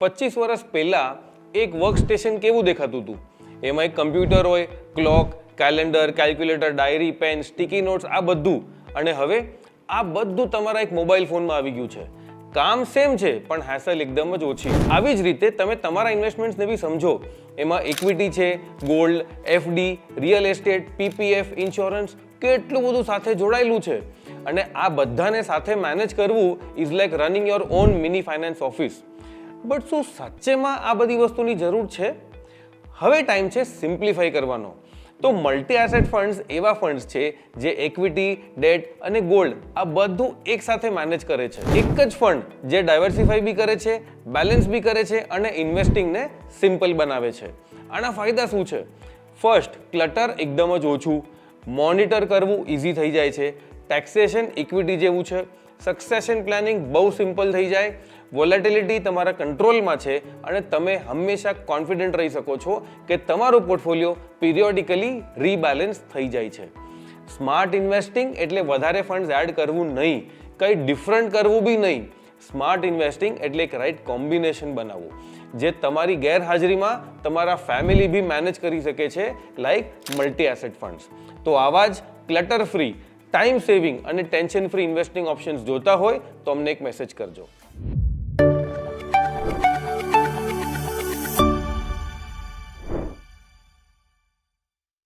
25 વર્ષ પહેલા એક વર્ક સ્ટેશન કેવું દેખાતું હતું? એમાં એક કમ્પ્યુટર હોય, clock, calendar, calculator, diary, pen, sticky notes, આ બધું. અને હવે આ બધું તમારા એક મોબાઈલ ફોનમાં આવી ગયું છે. કામ સેમ છે પણ હેસલ એકદમ જ ઓછી. આવી જ રીતે તમે તમારા ઇન્વેસ્ટમેન્ટ્સને બી સમજો. એમાં ઇક્વિટી છે, gold, FD, real estate, PPF, insurance, કેટલું બધું સાથે જોડાયેલું છે. અને આ બધાને સાથે મેનેજ કરવું is like running your own mini finance office. But શું સાચેમાં આ બધી વસ્તુની જરૂર છે? હવે ટાઈમ છે સિમ્પ્લિફાઈ કરવાનો. તો મલ્ટી એસેટ ફંડ્સ એવા ફંડ્સ છે જે ઇક્વિટી, ડેટ અને ગોલ્ડ આ બધું એક સાથે મેનેજ કરે છે. એક જ ફંડ જે ડાયવર્સિફાઈ બી કરે છે, બેલેન્સ બી કરે છે અને ઇન્વેસ્ટિંગને સિમ્પલ બનાવે છે. આના ફાયદા શું છે? ફર્સ્ટ, ક્લટર એકદમ જ ઓછું, મોનિટર કરવું ઇઝી થઈ જાય છે, ટેક્સેશન ઇક્વિટી જેવું છે, સક્સેશન પ્લાનિંગ બહુ સિમ્પલ થઈ જાય, વોલેટિલિટી તમારા કંટ્રોલમાં છે અને તમે હંમેશા કોન્ફિડન્ટ રહી શકો છો કે તમારો પોર્ટફોલિયો પિરિયોડિકલી રીબેલેન્સ થઈ જાય છે. સ્માર્ટ ઇન્વેસ્ટિંગ એટલે વધારે ફંડ્સ એડ કરવું નહીં, કંઈ ડિફરન્ટ કરવું બી નહીં. સ્માર્ટ ઇન્વેસ્ટિંગ એટલે એક રાઈટ કોમ્બિનેશન બનાવવું જે તમારી ગેરહાજરીમાં તમારા ફેમિલી બી મેનેજ કરી શકે છે, લાઈક મલ્ટી એસેટ ફંડ્સ. તો આવા જ ક્લટર ફ્રી, ટાઈમ સેવિંગ અને ટેન્શન ફ્રી ઇન્વેસ્ટિંગ ઓપ્શન્સ જોતા હોય તો અમને એક મેસેજ કરજો.